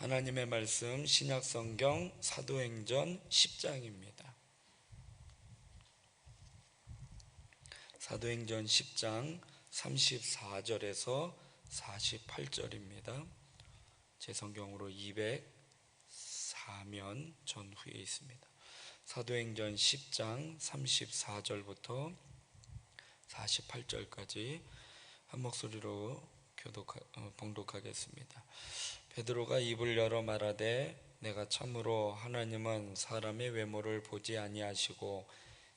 하나님의 말씀 신약성경 사도행전 10장입니다. 사도행전 10장 34절에서 48절입니다. 제 성경으로 204면 전후에 있습니다. 사도행전 10장 34절부터 48절까지 한 목소리로 봉독하겠습니다. 베드로가 입을 열어 말하되 내가 참으로 하나님은 사람의 외모를 보지 아니하시고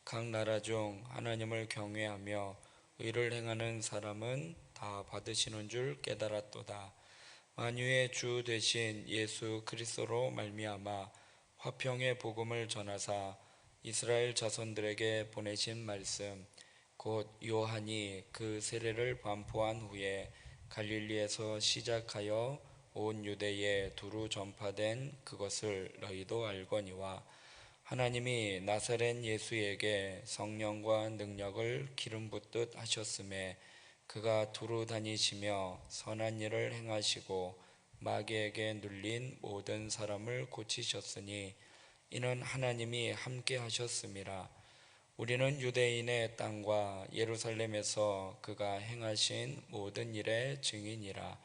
각 나라 중 하나님을 경외하며 의를 행하는 사람은 다 받으시는 줄 깨달았도다. 만유의 주 되신 예수 그리스도로 말미암아 화평의 복음을 전하사 이스라엘 자손들에게 보내신 말씀 곧 요한이 그 세례를 반포한 후에 갈릴리에서 시작하여 온 유대에 두루 전파된 그것을 너희도 알거니와 하나님이 나사렛 예수에게 성령과 능력을 기름 붓듯 하셨음에 그가 두루 다니시며 선한 일을 행하시고 마귀에게 눌린 모든 사람을 고치셨으니 이는 하나님이 함께 하셨음이라. 우리는 유대인의 땅과 예루살렘에서 그가 행하신 모든 일의 증인이라.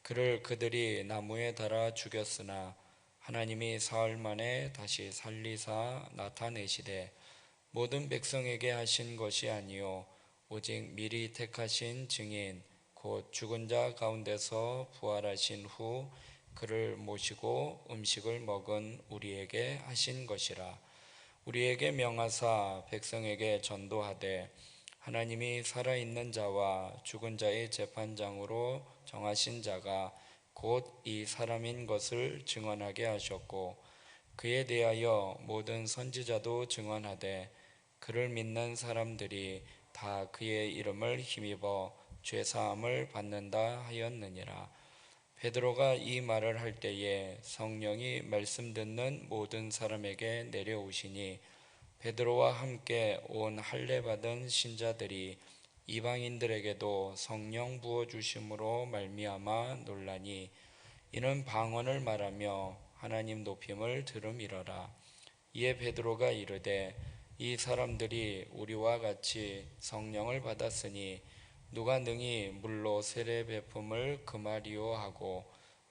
그를 그들이 나무에 달아 죽였으나 하나님이 사흘 만에 다시 살리사 나타내시되 모든 백성에게 하신 것이 아니요 오직 미리 택하신 증인 곧 죽은 자 가운데서 부활하신 후 그를 모시고 음식을 먹은 우리에게 하신 것이라. 우리에게 명하사 백성에게 전도하되 하나님이 살아있는 자와 죽은 자의 재판장으로 정하신 자가 곧 이 사람인 것을 증언하게 하셨고 그에 대하여 모든 선지자도 증언하되 그를 믿는 사람들이 다 그의 이름을 힘입어 죄사함을 받는다 하였느니라. 베드로가 이 말을 할 때에 성령이 말씀 듣는 모든 사람에게 내려오시니 베드로와 함께 온 할례 받은 신자들이 이방인들에게도 성령 부어 주심으로 말미암아 놀라니 이는 방언을 말하며 하나님 높임을 들음이러라. 이에 베드로가 이르되 이 사람들이 우리와 같이 성령을 받았으니 누가 능히 물로 세례 베품을 금하리요 하고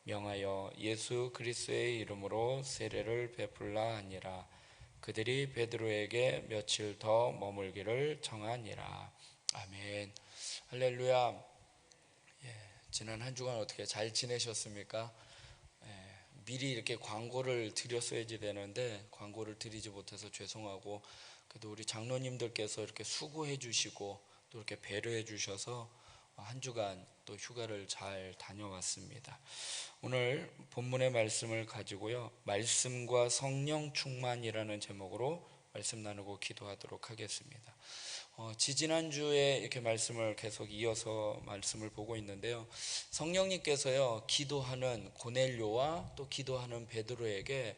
명하여 예수 그리스도의 이름으로 세례를 베풀라 하니라. 그들이 베드로에게 며칠 더 머물기를 청하니라. 아멘. 할렐루야. 지난 한 주간 어떻게 잘 지내셨습니까? 미리 이렇게 광고를 드렸어야지 되는데 광고를 드리지 못해서 죄송하고, 그래도 우리 장로님들께서 이렇게 수고해 주시고 또 이렇게 배려해 주셔서 한 주간 또 휴가를 잘 다녀왔습니다. 오늘 본문의 말씀을 가지고요, 말씀과 성령 충만이라는 제목으로 말씀 나누고 기도하도록 하겠습니다. 지지난주에 이렇게 말씀을 계속 이어서 말씀을 보고 있는데요, 성령님께서요 기도하는 고넬료와 또 기도하는 베드로에게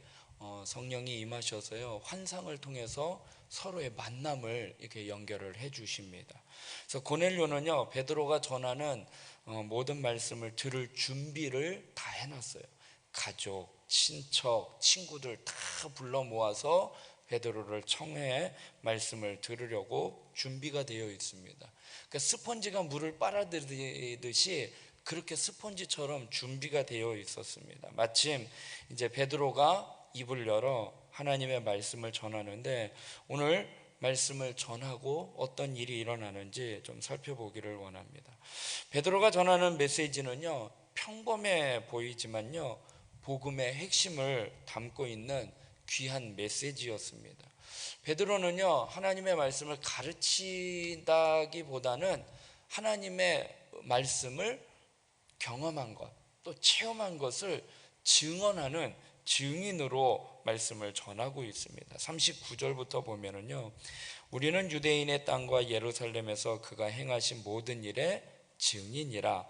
성령이 임하셔서요 환상을 통해서 서로의 만남을 이렇게 연결을 해 주십니다. 그래서 고넬료는요 베드로가 전하는 모든 말씀을 들을 준비를 다 해놨어요. 가족, 친척, 친구들 다 불러 모아서 베드로를 청해 말씀을 들으려고 준비가 되어 있습니다. 그러니까 스펀지가 물을 빨아들이듯이 그렇게 스펀지처럼 준비가 되어 있었습니다. 마침 이제 베드로가 입을 열어 하나님의 말씀을 전하는데, 오늘 말씀을 전하고 어떤 일이 일어나는지 좀 살펴보기를 원합니다. 베드로가 전하는 메시지는요 평범해 보이지만요 복음의 핵심을 담고 있는 귀한 메시지였습니다. 베드로는요 하나님의 말씀을 가르친다기보다는 하나님의 말씀을 경험한 것, 또 체험한 것을 증언하는 증인으로 말씀을 전하고 있습니다. 39절부터 보면은요, 우리는 유대인의 땅과 예루살렘에서 그가 행하신 모든 일의 증인이라.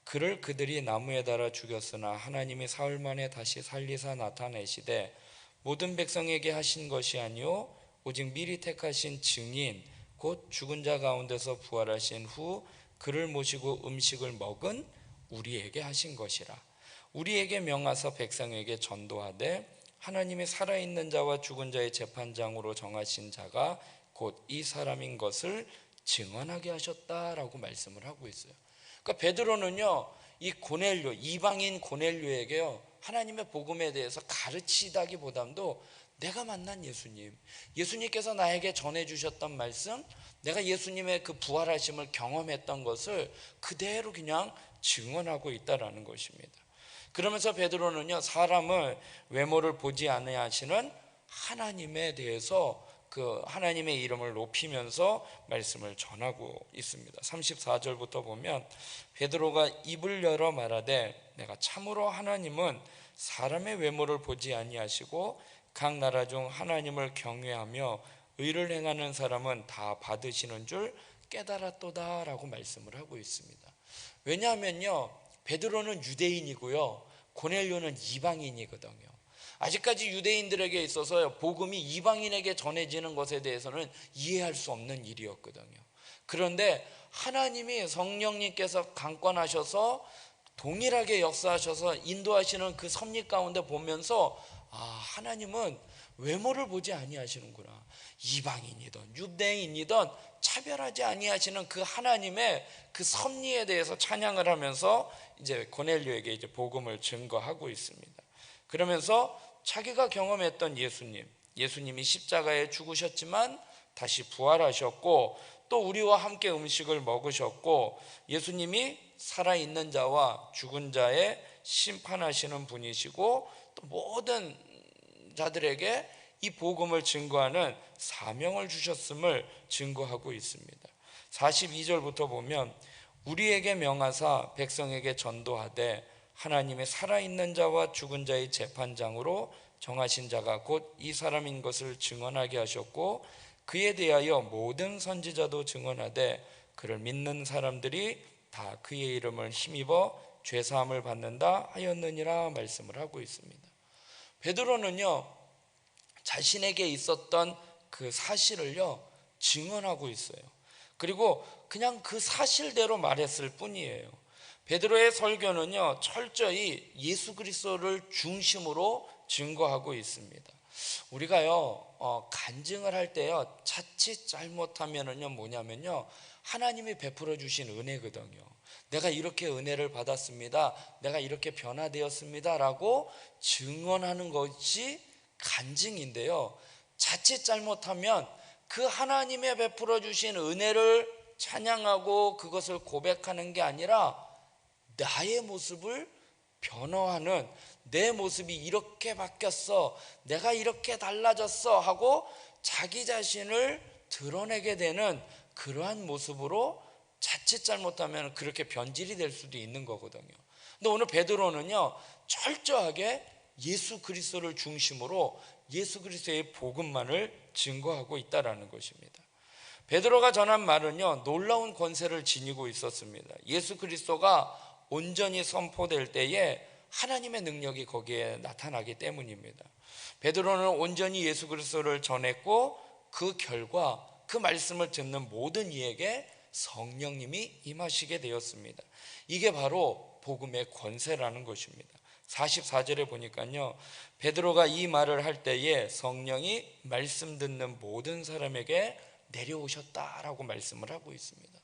그를 그들이 나무에 달아 죽였으나 하나님이 사흘 만에 다시 살리사 나타내시되 모든 백성에게 하신 것이 아니요 오직 미리 택하신 증인 곧 죽은 자 가운데서 부활하신 후 그를 모시고 음식을 먹은 우리에게 하신 것이라. 우리에게 명하사 백성에게 전도하되 하나님의 살아있는 자와 죽은 자의 재판장으로 정하신 자가 곧 이 사람인 것을 증언하게 하셨다라고 말씀을 하고 있어요. 그러니까 베드로는요, 이 고넬료, 이방인 고넬료에게요, 하나님의 복음에 대해서 가르치다기보다도 내가 만난 예수님, 예수님께서 나에게 전해주셨던 말씀, 내가 예수님의 그 부활하심을 경험했던 것을 그대로 그냥 증언하고 있다라는 것입니다. 그러면서 베드로는요, 사람을 외모를 보지 아니하시는 하나님에 대해서 그 하나님의 이름을 높이면서 말씀을 전하고 있습니다. 34절부터 보면 베드로가 입을 열어 말하되 내가 참으로 하나님은 사람의 외모를 보지 아니하시고 각 나라 중 하나님을 경외하며 의를 행하는 사람은 다 받으시는 줄 깨달았도다라고 말씀을 하고 있습니다. 왜냐하면요, 베드로는 유대인이고요, 고넬료는 이방인이거든요. 아직까지 유대인들에게 있어서 복음이 이방인에게 전해지는 것에 대해서는 이해할 수 없는 일이었거든요. 그런데 하나님이 성령님께서 강권하셔서 동일하게 역사하셔서 인도하시는 그 섭리 가운데 보면서 하나님은 외모를 보지 아니하시는구나. 이방인이든 유대인이든 차별하지 아니하시는 그 하나님의 그 섭리에 대해서 찬양을 하면서 이제 고넬료에게 이제 복음을 증거하고 있습니다. 그러면서 자기가 경험했던 예수님이 십자가에 죽으셨지만 다시 부활하셨고 또 우리와 함께 음식을 먹으셨고 예수님이 살아있는 자와 죽은 자의 심판하시는 분이시고 또 모든 자들에게 이 복음을 증거하는 사명을 주셨음을 증거하고 있습니다. 42절부터 보면 우리에게 명하사 백성에게 전도하되 하나님의 살아있는 자와 죽은 자의 재판장으로 정하신 자가 곧 이 사람인 것을 증언하게 하셨고 그에 대하여 모든 선지자도 증언하되 그를 믿는 사람들이 다 그의 이름을 힘입어 죄사함을 받는다 하였느니라 말씀을 하고 있습니다. 베드로는요, 자신에게 있었던 그 사실을요 증언하고 있어요. 그리고 그냥 그 사실대로 말했을 뿐이에요. 베드로의 설교는요 철저히 예수 그리스도를 중심으로 증거하고 있습니다. 우리가요 간증을 할 때요 자칫 잘못하면은요 뭐냐면요 하나님이 베풀어 주신 은혜거든요. 내가 이렇게 은혜를 받았습니다, 내가 이렇게 변화되었습니다 라고 증언하는 것이 간증인데요, 자칫 잘못하면 그 하나님의 베풀어 주신 은혜를 찬양하고 그것을 고백하는 게 아니라 나의 모습을 변화하는, 내 모습이 이렇게 바뀌었어, 내가 이렇게 달라졌어 하고 자기 자신을 드러내게 되는 그러한 모습으로 자칫 잘못하면 그렇게 변질이 될 수도 있는 거거든요. 근데 오늘 베드로는요 철저하게 예수 그리스도를 중심으로 예수 그리스도의 복음만을 증거하고 있다라는 것입니다. 베드로가 전한 말은요 놀라운 권세를 지니고 있었습니다. 예수 그리스도가 온전히 선포될 때에 하나님의 능력이 거기에 나타나기 때문입니다. 베드로는 온전히 예수 그리스도를 전했고 그 결과 그 말씀을 듣는 모든 이에게 성령님이 임하시게 되었습니다. 이게 바로 복음의 권세라는 것입니다. 44절에 보니까요 베드로가 이 말을 할 때에 성령이 말씀 듣는 모든 사람에게 내려오셨다라고 말씀을 하고 있습니다.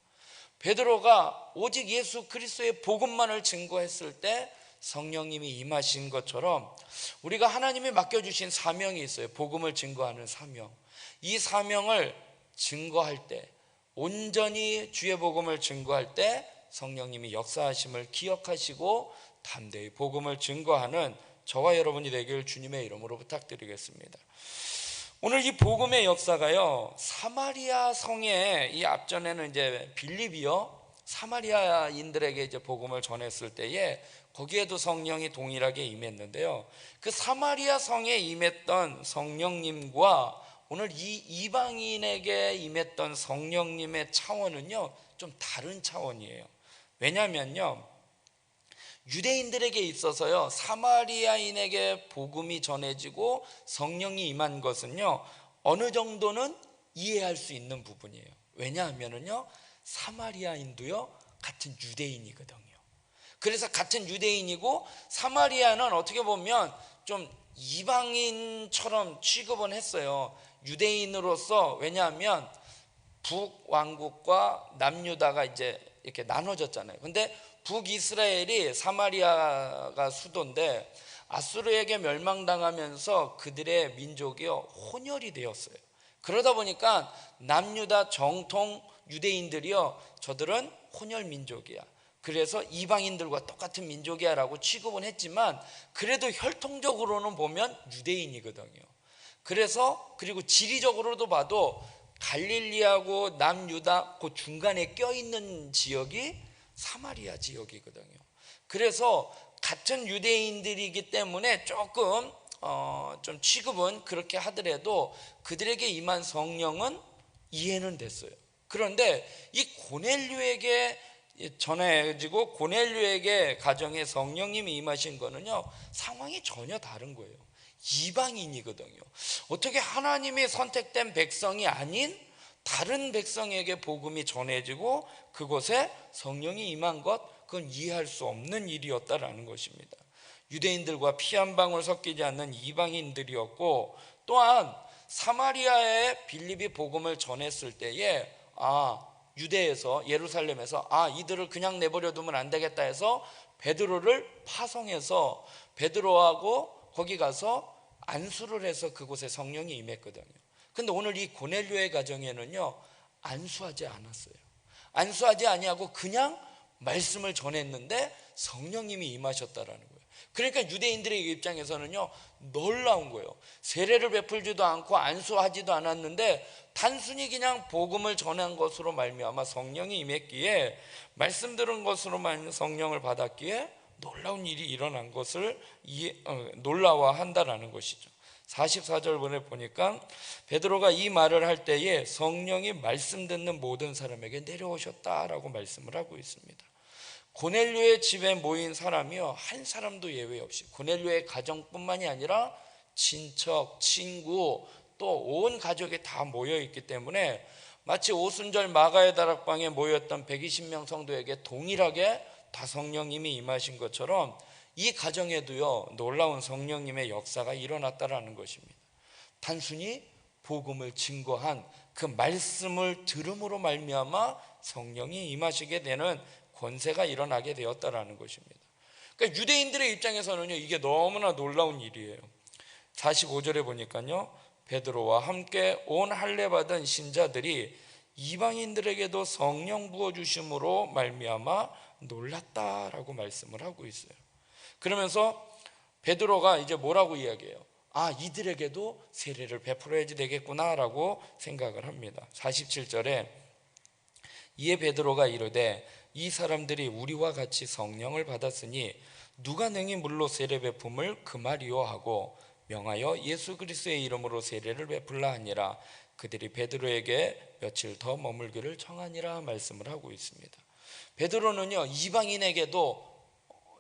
베드로가 오직 예수 그리스도의 복음만을 증거했을 때 성령님이 임하신 것처럼 우리가 하나님이 맡겨주신 사명이 있어요. 복음을 증거하는 사명. 이 사명을 증거할 때, 온전히 주의 복음을 증거할 때 성령님이 역사하심을 기억하시고 담대히 복음을 증거하는 저와 여러분이 되길 주님의 이름으로 부탁드리겠습니다. 오늘 이 복음의 역사가요 사마리아 성에, 이 앞전에는 이제 빌립이요 사마리아인들에게 이제 복음을 전했을 때에 거기에도 성령이 동일하게 임했는데요, 그 사마리아 성에 임했던 성령님과 오늘 이 이방인에게 임했던 성령님의 차원은요 좀 다른 차원이에요. 왜냐하면요 유대인들에게 있어서요 사마리아인에게 복음이 전해지고 성령이 임한 것은요 어느 정도는 이해할 수 있는 부분이에요. 왜냐하면요 사마리아인도요 같은 유대인이거든요. 그래서 같은 유대인이고 사마리아는 어떻게 보면 좀 이방인처럼 취급은 했어요. 유대인으로서. 왜냐하면 북왕국과 남유다가 이제 이렇게 나눠졌잖아요. 근데 북이스라엘이 사마리아가 수도인데 아수르에게 멸망당하면서 그들의 민족이 혼혈이 되었어요. 그러다 보니까 남유다 정통 유대인들이요, 저들은 혼혈 민족이야, 그래서 이방인들과 똑같은 민족이야 라고 취급은 했지만 그래도 혈통적으로는 보면 유대인이거든요. 그래서 그리고 지리적으로도 봐도 갈릴리하고 남유다 그 중간에 껴있는 지역이 사마리아 지역이거든요. 그래서 같은 유대인들이기 때문에 조금 좀 취급은 그렇게 하더라도 그들에게 임한 성령은 이해는 됐어요. 그런데 이 고넬료에게 전해지고 고넬료에게 가정에 성령님이 임하신 거는요, 상황이 전혀 다른 거예요. 이방인이거든요. 어떻게 하나님의 선택된 백성이 아닌 다른 백성에게 복음이 전해지고 그곳에 성령이 임한 것, 그건 이해할 수 없는 일이었다라는 것입니다. 유대인들과 피 한 방울 섞이지 않는 이방인들이었고, 또한 사마리아에 빌립이 복음을 전했을 때에 유대에서, 예루살렘에서 이들을 그냥 내버려 두면 안 되겠다 해서 베드로를 파송해서 베드로하고 거기 가서 안수를 해서 그곳에 성령이 임했거든요. 근데 오늘 이 고넬료의 가정에는요, 안수하지 않았어요. 안수하지 아니하고 그냥 말씀을 전했는데 성령님이 임하셨다라는 거예요. 그러니까 유대인들의 입장에서는요, 놀라운 거예요. 세례를 베풀지도 않고 안수하지도 않았는데 단순히 그냥 복음을 전한 것으로 말미암아 성령이 임했기에, 말씀 들은 것으로 말미암아 성령을 받았기에 놀라운 일이 일어난 것을 놀라워한다라는 것이죠. 44절분에 보니까 베드로가 이 말을 할 때에 성령이 말씀 듣는 모든 사람에게 내려오셨다라고 말씀을 하고 있습니다. 고넬료의 집에 모인 사람이요, 한 사람도 예외 없이, 고넬료의 가정뿐만이 아니라 친척, 친구, 또 온 가족이 다 모여 있기 때문에 마치 오순절 마가의 다락방에 모였던 120명 성도에게 동일하게 다 성령님이 임하신 것처럼 이 가정에도요, 놀라운 성령님의 역사가 일어났다라는 것입니다. 단순히 복음을 증거한 그 말씀을 들음으로 말미암아 성령이 임하시게 되는 권세가 일어나게 되었다라는 것입니다. 그러니까 유대인들의 입장에서는요, 이게 너무나 놀라운 일이에요. 45절에 보니까요, 베드로와 함께 온 할례 받은 신자들이 이방인들에게도 성령 부어 주심으로 말미암아 놀랐다라고 말씀을 하고 있어요. 그러면서 베드로가 이제 뭐라고 이야기해요? 이들에게도 세례를 베풀어야지 되겠구나라고 생각을 합니다. 47절에 이에 베드로가 이르되 이 사람들이 우리와 같이 성령을 받았으니 누가 능히 물로 세례 베품을 금하리요 하고 명하여 예수 그리스도의 이름으로 세례를 베풀라 하니라. 그들이 베드로에게 며칠 더 머물기를 청하니라 말씀을 하고 있습니다. 베드로는요, 이방인에게도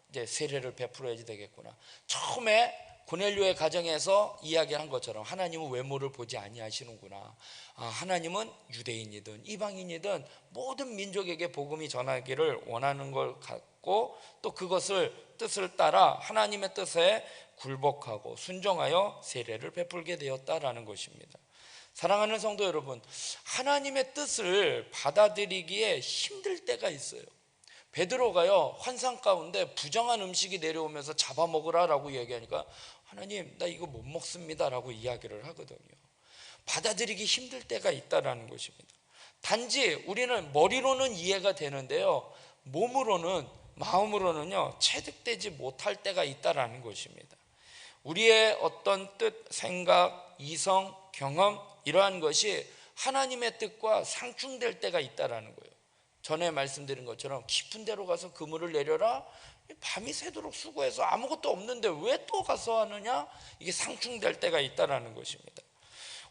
이제 세례를 베풀어야지 되겠구나. 처음에 고넬료의 가정에서 이야기한 것처럼 하나님은 외모를 보지 아니하시는구나. 하나님은 유대인이든 이방인이든 모든 민족에게 복음이 전하기를 원하는 걸 갖고 또 그것을 뜻을 따라 하나님의 뜻에 굴복하고 순종하여 세례를 베풀게 되었다라는 것입니다. 사랑하는 성도 여러분, 하나님의 뜻을 받아들이기에 힘들 때가 있어요. 베드로가요, 환상 가운데 부정한 음식이 내려오면서 잡아먹으라라고 이야기하니까 하나님, 나 이거 못 먹습니다 라고 이야기를 하거든요. 받아들이기 힘들 때가 있다라는 것입니다. 단지 우리는 머리로는 이해가 되는데요, 몸으로는, 마음으로는요, 체득되지 못할 때가 있다라는 것입니다. 우리의 어떤 뜻, 생각, 이성, 경험, 이러한 것이 하나님의 뜻과 상충될 때가 있다라는 거예요. 전에 말씀드린 것처럼 깊은 데로 가서 그물을 내려라, 밤이 새도록 수고해서 아무것도 없는데 왜 또 가서 하느냐, 이게 상충될 때가 있다라는 것입니다.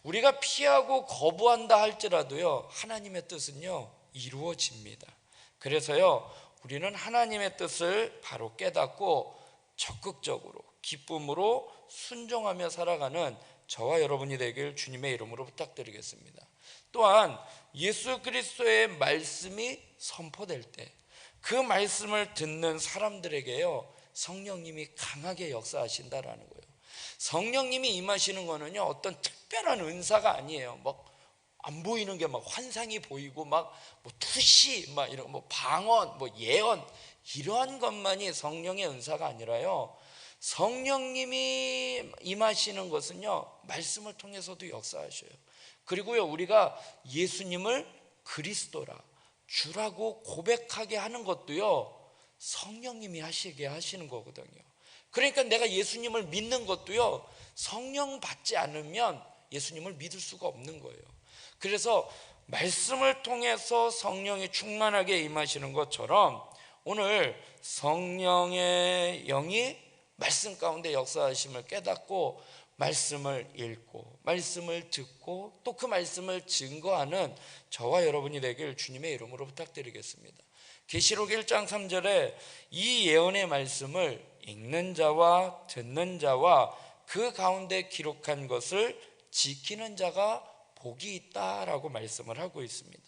우리가 피하고 거부한다 할지라도요, 하나님의 뜻은요 이루어집니다. 그래서요, 우리는 하나님의 뜻을 바로 깨닫고 적극적으로 기쁨으로 순종하며 살아가는 저와 여러분이 되길 주님의 이름으로 부탁드리겠습니다. 또한 예수 그리스도의 말씀이 선포될 때, 그 말씀을 듣는 사람들에게요, 성령님이 강하게 역사하신다라는 거예요. 성령님이 임하시는 거는요, 어떤 특별한 은사가 아니에요. 막 안 보이는 게 막 환상이 보이고 막 뭐 투시 막 이런 뭐 방언 뭐 예언 이러한 것만이 성령의 은사가 아니라요, 성령님이 임하시는 것은요, 말씀을 통해서도 역사하셔요. 그리고요, 우리가 예수님을 그리스도라 주라고 고백하게 하는 것도요, 성령님이 하시게 하시는 거거든요. 그러니까 내가 예수님을 믿는 것도요, 성령 받지 않으면 예수님을 믿을 수가 없는 거예요. 그래서 말씀을 통해서 성령이 충만하게 임하시는 것처럼 오늘 성령의 영이 말씀 가운데 역사하심을 깨닫고 말씀을 읽고 말씀을 듣고 또 그 말씀을 증거하는 저와 여러분이 되길 주님의 이름으로 부탁드리겠습니다. 계시록 1장 3절에 이 예언의 말씀을 읽는 자와 듣는 자와 그 가운데 기록한 것을 지키는 자가 복이 있다라고 말씀을 하고 있습니다.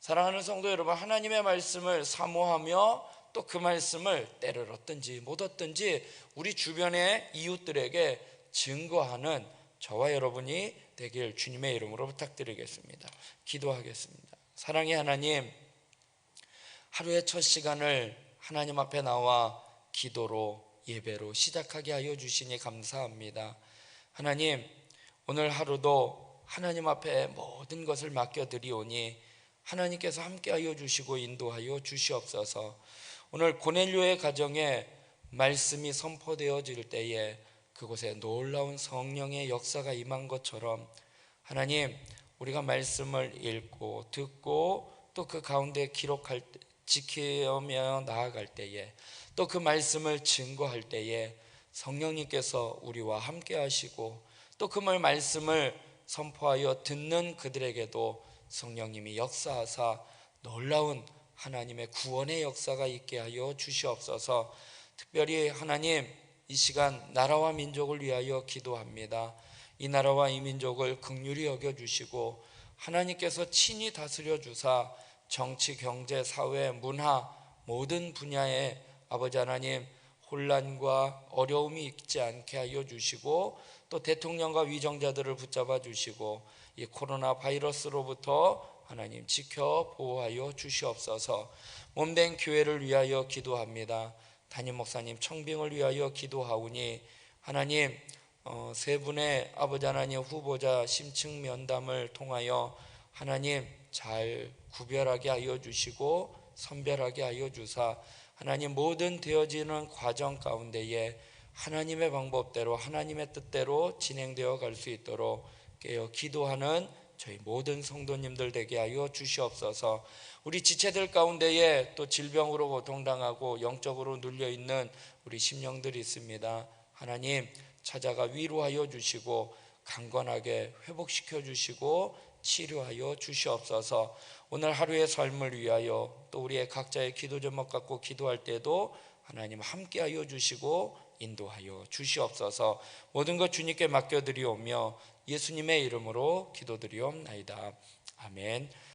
사랑하는 성도 여러분, 하나님의 말씀을 사모하며 또 그 말씀을 때를 얻든지 못 얻든지 우리 주변의 이웃들에게 증거하는 저와 여러분이 되길 주님의 이름으로 부탁드리겠습니다. 기도하겠습니다. 사랑의 하나님, 하루의 첫 시간을 하나님 앞에 나와 기도로 예배로 시작하게 하여 주시니 감사합니다. 하나님, 오늘 하루도 하나님 앞에 모든 것을 맡겨드리오니 하나님께서 함께하여 주시고 인도하여 주시옵소서. 오늘 고넬료의 가정에 말씀이 선포되어질 때에 그곳에 놀라운 성령의 역사가 임한 것처럼 하나님, 우리가 말씀을 읽고 듣고 또 그 가운데 기록할 때, 지키며 나아갈 때에 또 그 말씀을 증거할 때에 성령님께서 우리와 함께 하시고 또 그 말씀을 선포하여 듣는 그들에게도 성령님이 역사하사 놀라운 하나님의 구원의 역사가 있게 하여 주시옵소서. 특별히 하나님, 이 시간 나라와 민족을 위하여 기도합니다. 이 나라와 이 민족을 긍휼히 여겨주시고 하나님께서 친히 다스려 주사 정치, 경제, 사회, 문화 모든 분야에 아버지 하나님 혼란과 어려움이 있지 않게 하여 주시고 또 대통령과 위정자들을 붙잡아 주시고 이 코로나 바이러스로부터 하나님 지켜 보호하여 주시옵소서. 몸된 교회를 위하여 기도합니다. 담임 목사님 청빙을 위하여 기도하오니 하나님, 세 분의 아버지 하나님 후보자 심층 면담을 통하여 하나님 잘 구별하게 하여 주시고 선별하게 하여 주사 하나님 모든 되어지는 과정 가운데에 하나님의 방법대로 하나님의 뜻대로 진행되어 갈 수 있도록 깨어 기도하는 저희 모든 성도님들 되게 하여 주시옵소서. 우리 지체들 가운데에 또 질병으로 고통당하고 영적으로 눌려있는 우리 심령들이 있습니다. 하나님 찾아가 위로하여 주시고 강건하게 회복시켜 주시고 치료하여 주시옵소서. 오늘 하루의 삶을 위하여 또 우리의 각자의 기도 제목 갖고 기도할 때도 하나님 함께하여 주시고 인도하여 주시옵소서. 모든 것 주님께 맡겨드리오며 예수님의 이름으로 기도드리옵나이다. 아멘.